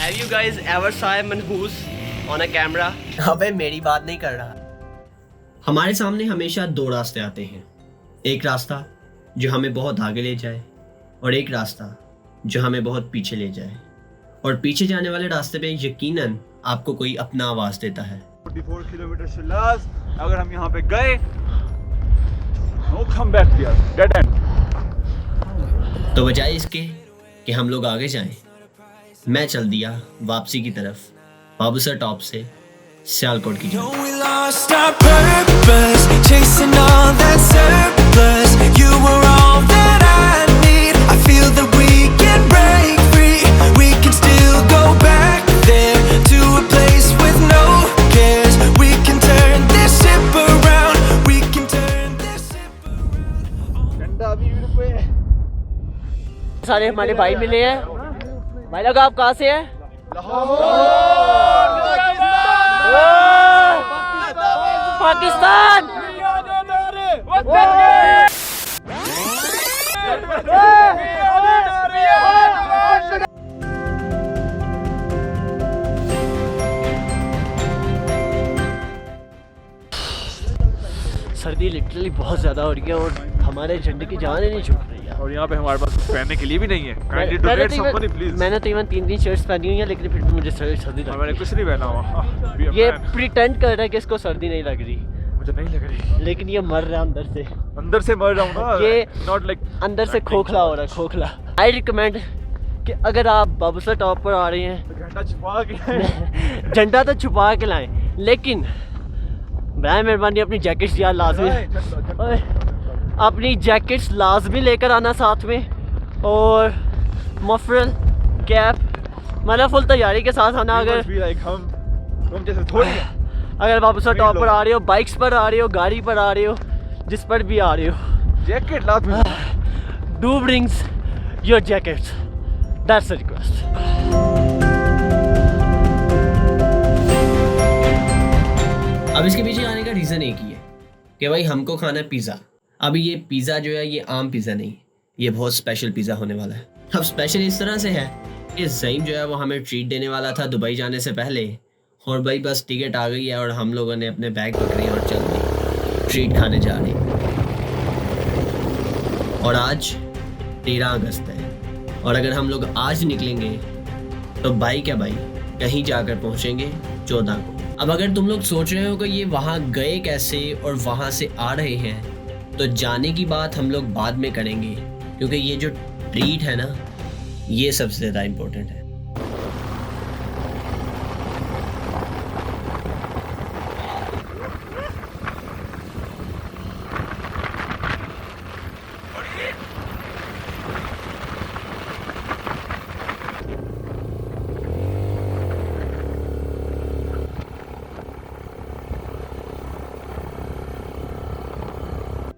Have you guys ever saw a manhus on a camera? अबे मेरी बात नहीं कर रहा। हमारे सामने हमेशा दो रास्ते आते हैं, एक रास्ता जो हमें बहुत आगे ले जाए और एक रास्ता जो हमें बहुत पीछे ले जाए। और पीछे जाने वाले रास्ते पे यकीनन आपको कोई अपना आवाज देता है। 44 किलोमीटर शिलास, अगर हम यहाँ पे गए no come back here, dead end. तो बजाय इसके कि हम लोग आगे जाएं, मैं चल दिया वापसी की तरफ बाबूसर टॉप से सियालकोट की तरफ। सारे हमारे भाई मिले हैं। भाई लोग आप कहाँ से हैं? पाकिस्तान। सर्दी लिटरली बहुत ज़्यादा हो रही है और हमारे झंडे की जान ही नहीं छूट रही है। और यहाँ पे हमारे पास कुछ पहनने के लिए भी नहीं है। Kindly donate some money, please. मैंने तो इवन 3 शर्ट्स पहनी हुई हैं लेकिन फिर भी मुझे सर्दी लग मैंने कुछ नहीं पहना हुआ। ये प्रिटेंड कर रहा है कि इसको सर्दी नहीं लग रही। मुझे नहीं लग रही, लेकिन ये मर रहा है अंदर से मर रहा हूँ ना। ये नॉट लाइक अंदर से खोखला हो रहा है, खोखला। आई रिकमेंड कि अगर आप बाबूसर टॉप पर आ रहे हैं तो झंडा छुपा के झंडा तो छुपा के लाएं, लेकिन बराए मेहरबानी अपनी जैकेट्स यार लाजमी, अपनी जैकेट्स लाजमी लेकर आना साथ में, और मफरल कैप, मतलब फुल तैयारी के साथ आना। अगर हम जैसे थोड़ी अगर बाबूसर टॉप पर आ रहे हो, बाइक्स पर आ रहे हो, गाड़ी पर आ रहे हो, जिस पर भी आ रहे हो, जैकेट लाजमी। Do brings your jackets, that's a request. अब इसके पीछे आने का रीज़न एक ही है कि भाई हमको खाना है पिज़्ज़ा। अभी ये पिज़्ज़ा जो है ये आम पिज़्ज़ा नहीं, ये बहुत स्पेशल पिज़्ज़ा होने वाला है। अब स्पेशल इस तरह से है कि ज़ईम जो है वो हमें ट्रीट देने वाला था दुबई जाने से पहले, और भाई बस टिकट आ गई है और हम लोगों ने अपने बैग पकड़े और चल दी ट्रीट खाने जा रहे। और आज 13 अगस्त है और अगर हम लोग आज निकलेंगे तो भाई क्या भाई कहीं जाकर पहुँचेंगे 14 को। अब अगर तुम लोग सोच रहे हो कि ये वहाँ गए कैसे और वहाँ से आ रहे हैं, तो जाने की बात हम लोग बाद में करेंगे, क्योंकि ये जो ट्रीट है ना ये सबसे ज़्यादा इम्पोर्टेंट है।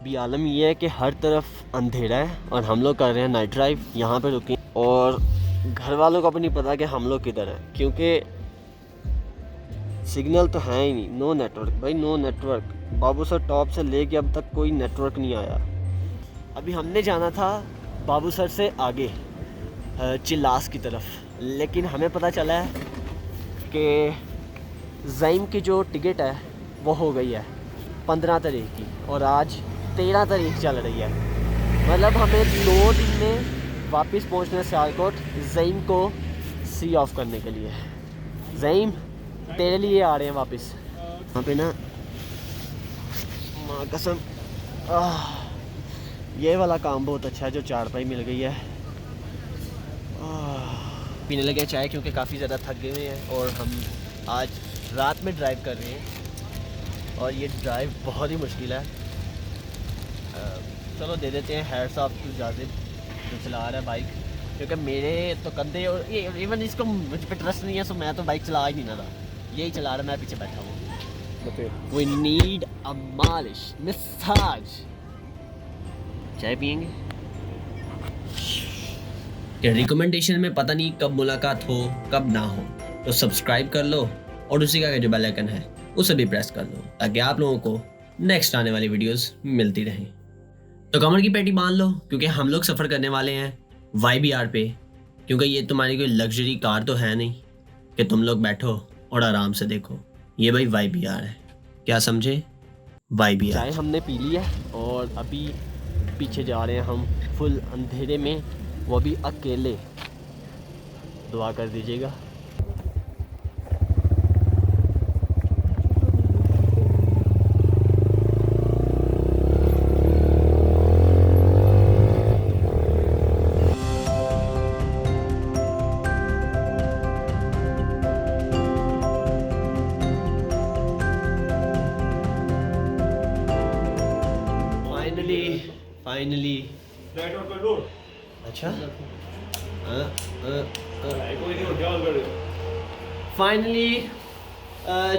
अभी आलम ये है कि हर तरफ अंधेरा है और हम लोग कर रहे हैं नाइट ड्राइव। यहाँ पे रुके और घर वालों को भी नहीं पता कि हम लोग किधर हैं, क्योंकि सिग्नल तो है ही नहीं, नो नेटवर्क भाई, नो नेटवर्क। बाबूसर टॉप से लेके अब तक कोई नेटवर्क नहीं आया। अभी हमने जाना था बाबूसर से आगे चिल्लास की तरफ, लेकिन हमें पता चला है कि ज़ईम की जो टिकट है वो हो गई है 15 तारीख की और आज 13 तारीख चल रही है। मतलब हमें 2 दिन में वापस पहुंचना है सियालकोट ज़ईम को सी ऑफ करने के लिए। ज़ईम तेरे लिए आ रहे हैं वापस। वहाँ पे ना माँ कसम ये वाला काम बहुत अच्छा है जो चारपाई मिल गई है। पीने लगे चाय क्योंकि काफ़ी ज़्यादा थक गए हुए हैं और हम आज रात में ड्राइव कर रहे हैं और ये ड्राइव बहुत ही मुश्किल है। चलो दे देते हैं हैट्स ऑफ टू जाजिद जो चला रहा है बाइक, क्योंकि मेरे तो कंधे और ये इवन इसको मुझ पर ट्रस्ट नहीं है, सो मैं तो बाइक चला ही नहीं रहा, यही चला रहा, मैं पीछे बैठा हूँ। वी नीड अ मालिश मसाज। चाय पियेंगे। रिकमेंडेशन में पता नहीं कब मुलाकात हो कब ना हो, तो सब्सक्राइब कर लो और उसी का जो बेल आइकन है उसे भी प्रेस कर लो ताकि आप लोगों को नेक्स्ट आने वाली वीडियोस मिलती रहें। तो कमर की पेटी बांध लो क्योंकि हम लोग सफ़र करने वाले हैं YBR पे, क्योंकि ये तुम्हारी कोई लग्जरी कार तो है नहीं, कि तुम लोग बैठो और आराम से देखो। ये भाई YBR है, क्या समझे? YBR। चाय हमने पी ली है और अभी पीछे जा रहे हैं हम फुल अंधेरे में, वो भी अकेले। दुआ कर दीजिएगा। फाइनली अच्छा फाइनली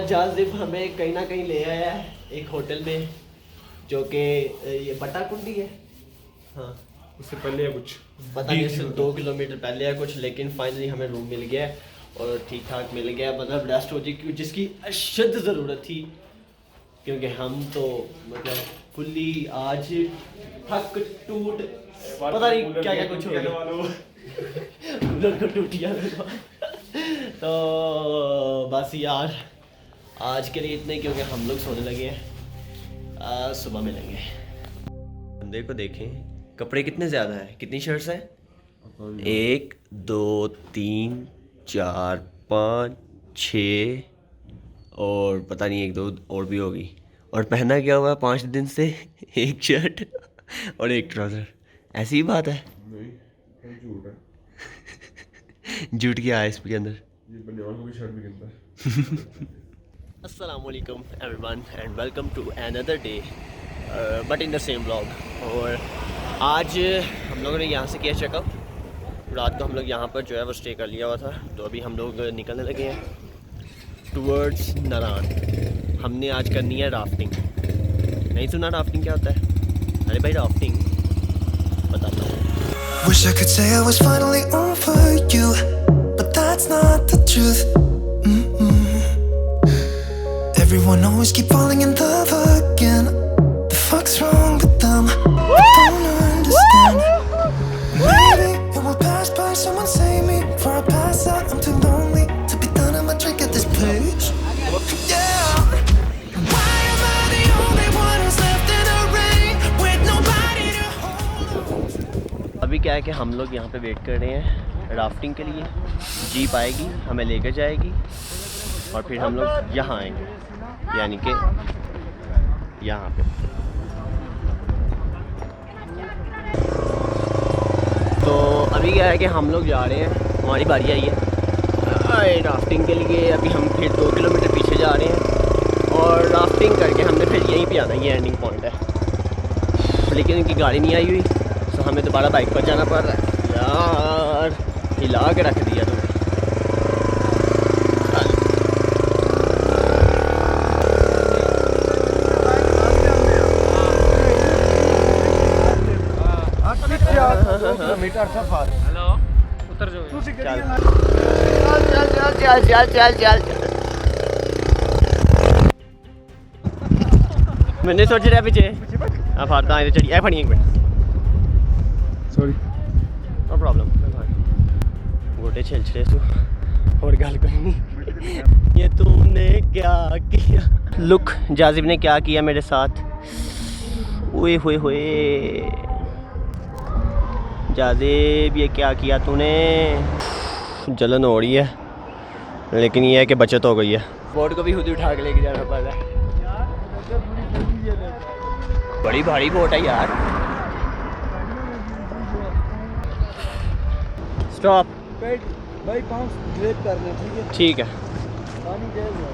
जाजिब हमें कहीं ना कहीं ले आया है एक होटल में, जो कि ये बटा कुंडी है। हाँ, उससे पहले कुछ पता नहीं, इससे 2 किलोमीटर पहले है कुछ, लेकिन फाइनली हमें रूम मिल गया है और ठीक ठाक मिल गया, मतलब रेस्ट हो जाए, जिसकी अशद ज़रूरत थी, क्योंकि हम तो मतलब फुल्ली आज थक टूट पता नहीं क्या क्या कुछ हो गया, कूलर को टूट गया। तो बस यार आज के लिए इतने, क्योंकि हम लोग सोने लगे हैं, सुबह मिलेंगे। बंदे को देखें, कपड़े कितने ज़्यादा हैं, कितनी शर्ट्स हैं? 1 2 3 4 5 6 और पता नहीं 1 2 और भी होगी, और पहना क्या हुआ 5 दिन से 1 शर्ट और 1 ट्राउज़र। ऐसी ही बात है? नहीं, झूठ है। झूठ क्या है इसके अंदर? ये बनियान की शर्ट भी गिनता है। अस्सलामुअलैकुम everyone and welcome to another day but in the same vlog. और आज हम लोगों ने यहाँ से किया चेकअप, रात को हम लोग यहाँ पर जो है वो स्टे कर लिया हुआ था, तो अभी हम लोग निकलने लगे हैं टूवर्ड्स नारान। हमने आज करनी है राफ्टिंग। नहीं सुना राफ्टिंग क्या होता है? अरे भाई राफ्टिंग बताता हूँ। Wish I could say I was finally over you, but that's not the truth. Everyone always keep falling in love again. The fuck's wrong with them? I don't understand. Maybe it will pass by. Someone save me before I pass out. I'm too lonely to be done. I'm a drink at this place. Yeah. Why am I the only one who's left in the rain with nobody to hold? अभी क्या है कि हम लोग यहाँ पे wait कर रहे हैं राफ्टिंग के लिए। जीप आएगी, हमें लेकर जाएगी और फिर हम लोग यहाँ आएंगे, यानी कि यहाँ पे। तो अभी क्या है कि हम लोग जा रहे हैं, हमारी बारी आई है राफ्टिंग के लिए। अभी हम फिर 2 किलोमीटर पीछे जा रहे हैं और राफ्टिंग करके हमने फिर यहीं पे आना, ये एंडिंग पॉइंट है। लेकिन इनकी गाड़ी नहीं आई हुई, तो हमें दोबारा बाइक पर जाना पड़ रहा है। यार हिला के रख दिया तुमने। हेलो उतर जाओ। चल मैंने सोच रहा पीछे हाँ फाड़ता है चढ़ी फड़ी एक मिनट। Sorry, no problem. गोटे छेल छे सु और गल कोई नहीं। ये तुमने क्या किया? लुक जाजिब ने क्या किया मेरे साथ। ओए होए होए जाजिब, ये क्या किया तूने? जलन हो रही है, लेकिन ये है कि बचत हो गई है। बोर्ड को भी खुद ही उठा के लेके जाना पड़ रहा है। बड़ी भारी बोट है यार। स्टॉप भाई पाँव ग्रेप करने, ठीक है? ठीक है। पानी तेज है।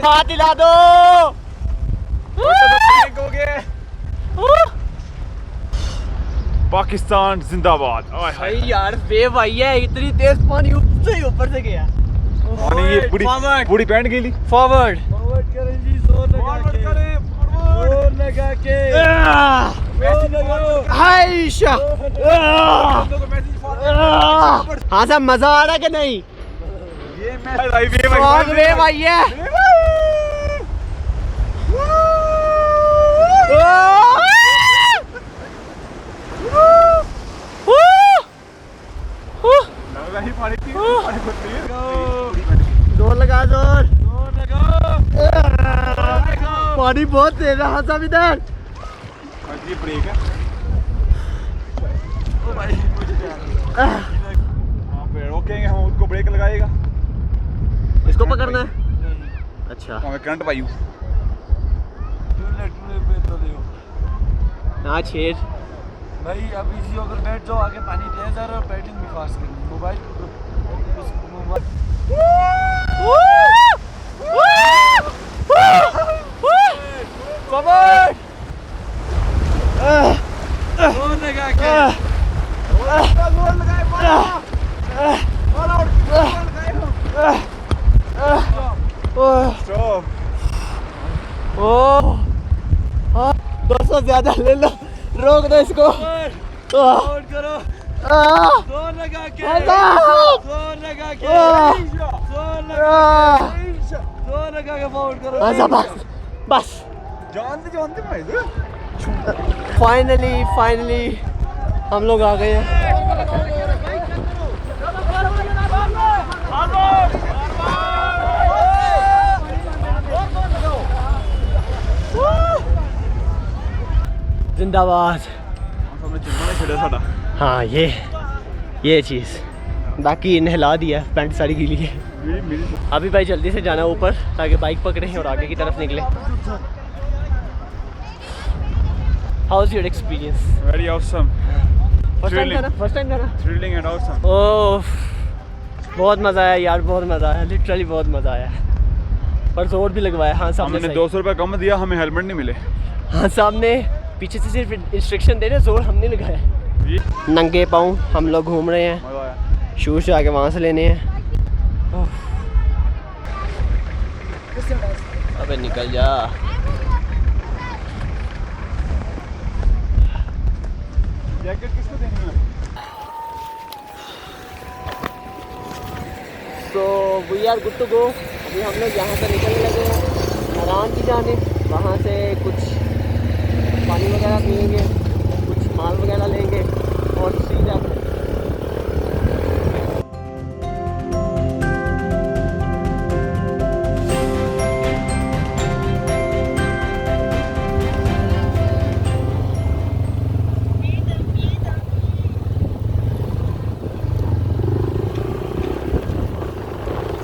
हाथ हिला दो। पाकिस्तान जिंदाबाद। भाई यार वेव आई है, इतनी तेज पानी ऊपर से गया। पानी ये पूरी पैंट गई। फॉरवर्ड फॉरवर्ड करें जी, जोर लगा के, जोर लगा के, हाइशा। हाँ साहब, मजा आ रहा है कि नहीं? ये मैं भाई वेव और वेव आई है। लग रहा है पानी पी जोर लगा जोर। पानी बहुत तेज है सब इधर। ये ब्रेक है। ओ भाई वहाँ पे रोकेंगे हम, उसको ब्रेक लगाएगा। इसको पकड़ना है। अच्छा वहाँ पे करंट पाई हूँ। हाँ छेद भाई अब इसी अगर बैठ जाओ आगे पानी तेज आ रहा है और बैटिंग भी फास्ट करनी मोबाइल स्टॉप। ओ 200 ज्यादा ले लो, रोक दो इसको। आउट करो जोर लगा के जोर लगा के जोर लगा के आउट करो। अच्छा बस बस जानते भाई फाइनली हम लोग आ गए हैं। जिंदाबाद। हाँ ये चीज़ बाकी नहला दिया, पैंट साड़ी के लिए। अभी भाई जल्दी से जाना ऊपर ताकि बाइक पकड़ें और आगे की तरफ निकले। How is your experience? Very awesome. First time था ना? Thrilling and awesome. ओह बहुत मज़ा आया यार, बहुत मज़ा आया, लिटरली बहुत मज़ा आया। पर जोर भी लगवाया। हाँ सामने हमने 200 रुपये कम दिया, हमें हेलमेट नहीं मिले। हाँ सामने पीछे से सिर्फ इंस्ट्रक्शन दे रहे, जोर हमने लगाया। नंगे पाँव हम लोग घूम रहे हैं, मजा आया। शूज़ आके वहाँ से लेने हैं। अबे निकल जा। जैकेट किसको देनी है? तो we are good to go. अभी हम लोग यहाँ से निकलने लगे हैं मैदान की जानिब। वहाँ से कुछ पानी वगैरह पिएंगे, कुछ माल वगैरह लेंगे और सीधा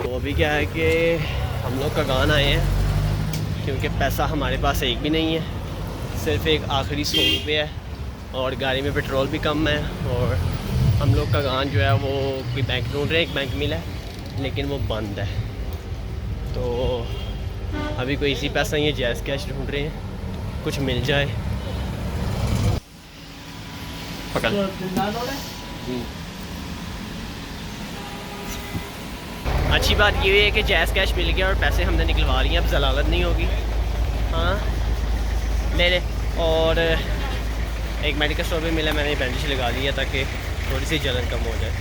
तो अभी क्या है कि हम लोग कगान आए हैं क्योंकि पैसा हमारे पास एक भी नहीं है, सिर्फ एक आखिरी 100 रुपये है और गाड़ी में पेट्रोल भी कम है। और हम लोग का गान जो है वो कोई बैंक ढूंढ रहे हैं, एक बैंक मिला है लेकिन वो बंद है। तो अभी कोई इसी पैसा ये जैज़ कैश ढूंढ रहे हैं, कुछ मिल जाए। पकड़ अच्छी बात ये है कि जैज़ कैश मिल गया और पैसे हमने निकलवा लिए, अब जलालत नहीं होगी। हाँ ले ले। और एक मेडिकल स्टोर भी मिला, मैंने बैंडेज लगा लिया ताकि थोड़ी सी जलन कम हो जाए।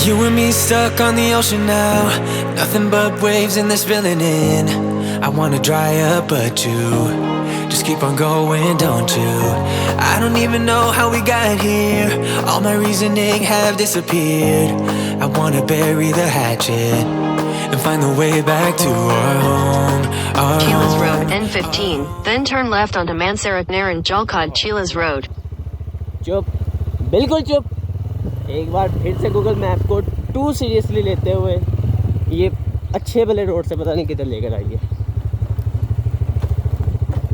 You and me stuck on the ocean now, nothing but waves and they're spilling in. I wanna dry up but you just keep on going, don't you? I don't even know how we got here, all my reasoning have disappeared. I wanna bury the hatchet and find the way back to our home, our Chilas home. Road N15, then turn left onto Mansarat Naran Jalkad Chilas Road. चुप, बिल्कुल चुप। एक बार फिर से Google map को to seriously लेते हुए ये अच्छे भले रोड से पता नहीं किधर लेकर आई है।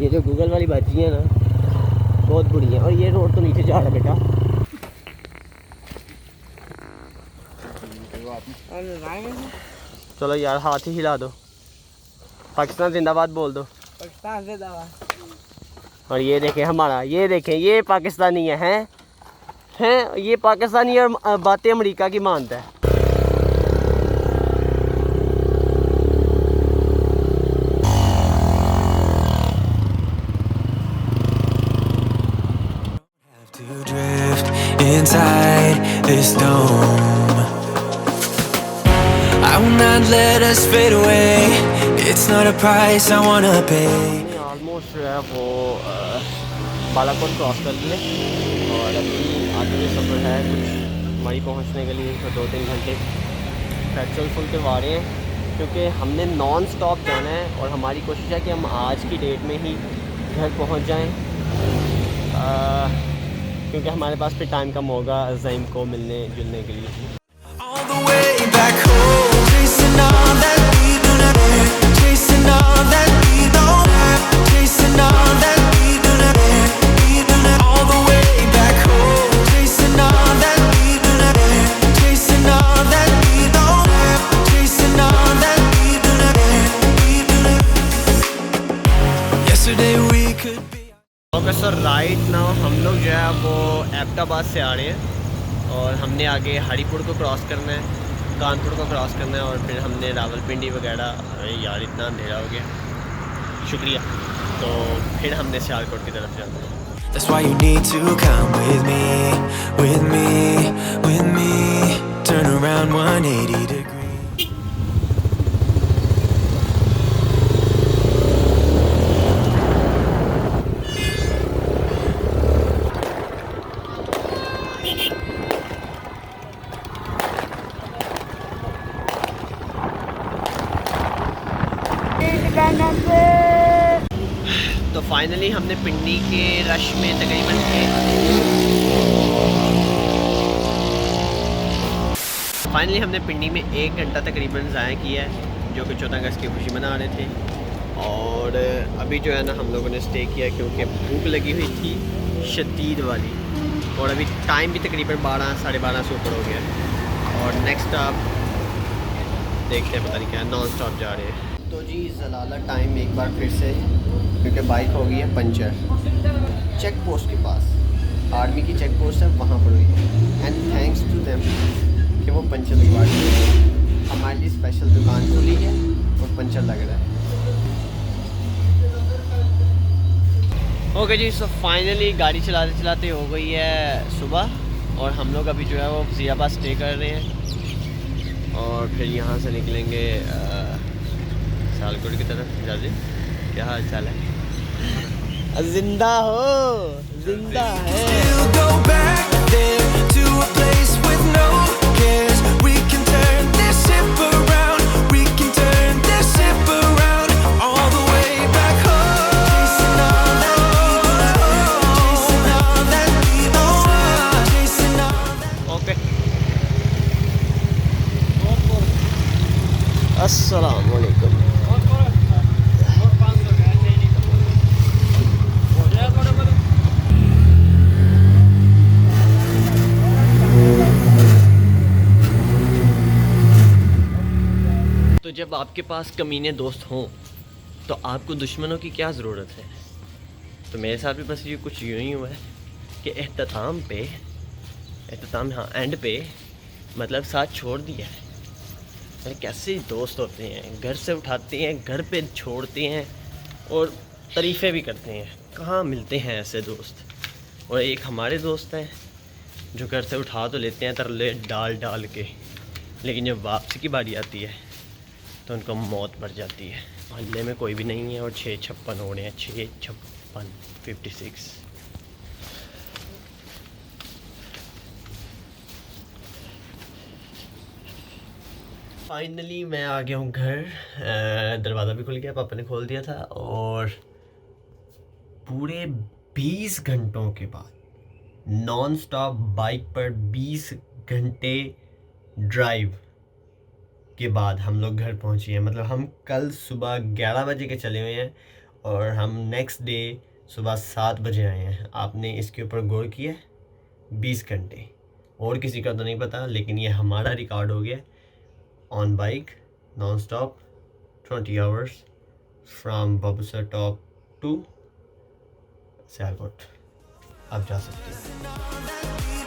ये जो गूगल वाली बाजी है ना बहुत बुरी है। और ये रोड तो नीचे जा रहा है बेटा। चलो यार हाथ ही हिला दो, पाकिस्तान जिंदाबाद बोल दो। पाकिस्तान जिंदाबाद। और ये देखें हमारा, ये देखें ये पाकिस्तानी हैं ये पाकिस्तानी और बातें अमेरिका की मानता है। To drift inside this dome, I will way. It's not a price I wanna pay. Almost जो है वो बालाकोट क्रॉस कर लिए और अभी आगे जो सफ़र है कुछ मई पहुंचने के लिए तो 2-3 घंटे पेट्रोल फुल करवा रहे हैं क्योंकि हमने नॉन स्टॉप जाना है और हमारी कोशिश है कि हम आज की डेट में ही घर पहुंच जाएं क्योंकि हमारे पास फिर टाइम कम होगा ज़ईम को मिलने जुलने के लिए। All the way back home, chasing all that we do not care, chasing all that we don't have, chasing all that we do not care, we do not. All the way back home, chasing all that we do not care, chasing all that we don't have, chasing all that we do not care, we do not. Yesterday we could be. Okay sir, right now हम लोग जो है वो एबटाबाद से आ रहे हैं और हमने आगे हरिपुर को क्रॉस करना है, कानपुर को क्रॉस करना है और फिर हमने रावलपिंडी वगैरह। अरे यार इतना अंधेरा हो गया, शुक्रिया। तो फिर हमने सियालकोट की तरफ जाना है। That's why you need to come with me, with me, with me. Turn around 180 degrees. तो फाइनली हमने पिंडी के रश में तकरीबन पिंडी में 1 घंटा तकरीबन ज़ाया किया है जो कि 14 अगस्त की खुशी मना रहे थे। और अभी जो है ना हम लोगों ने स्टे किया क्योंकि भूख लगी हुई थी शदीद वाली और अभी टाइम भी तकरीबन 12 साढ़े 12 से ऊपर हो गया है। और नेक्स्ट आप देखते हैं, पता नहीं क्या नॉन स्टॉप जा रहे हैं। तो जी जलाला टाइम एक बार फिर से क्योंकि बाइक हो गई है पंचर चेक पोस्ट के पास, आर्मी की चेक पोस्ट है वहाँ पर हुई है एंड थैंक्स टू देम कि वो पंचर लगवा दिए। हमारे लिए स्पेशल दुकान खुली है और पंचर लग रहा है। ओके जी, सो फाइनली गाड़ी चलाते चलाते हो गई है सुबह और हम लोग अभी जो है वो वज़ीराबाद स्टे कर रहे हैं और फिर यहाँ से निकलेंगे सियालकोट की तरफ। जाजी क्या हाल चाल है? जिंदा हो, जिंदा है। We'll go back there to a place with no cares. We can turn this ship around. We can turn this ship around all the way back home. Chasing all that we don't, chasing all that we don't, chasing all that. Okay, अस्सलाम वालेकुम। तो जब आपके पास कमीने दोस्त हों तो आपको दुश्मनों की क्या ज़रूरत है? तो मेरे साथ भी बस ये कुछ यूँ ही हुआ है कि एहतमाम हाँ एंड पे मतलब साथ छोड़ दिया है। अरे कैसे दोस्त होते हैं, घर से उठाते हैं, घर पे छोड़ते हैं और तारीफ़ें भी करते हैं। कहाँ मिलते हैं ऐसे दोस्त? और एक हमारे दोस्त हैं जो घर से उठा तो लेते हैं तरले डाल डाल के, लेकिन जब वापसी की बारी आती है तो उनको मौत भर जाती है। मोहल्ले में कोई भी नहीं है और 656 हो रहे हैं, 56 फाइनली मैं आ गया हूँ घर। दरवाज़ा भी खुल गया, पापा ने खोल दिया था और पूरे 20 घंटों के बाद नॉन स्टॉप बाइक पर 20 घंटे ड्राइव के बाद हम लोग घर पहुँचे हैं। मतलब हम कल सुबह 11 बजे के चले हुए हैं और हम नेक्स्ट डे सुबह 7 बजे आए हैं। आपने इसके ऊपर गौर किया? 20 घंटे। और किसी का तो नहीं पता, लेकिन ये हमारा रिकॉर्ड हो गया on bike non stop 20 hours from Babusar top to Sialkot. आप जा सकते हैं।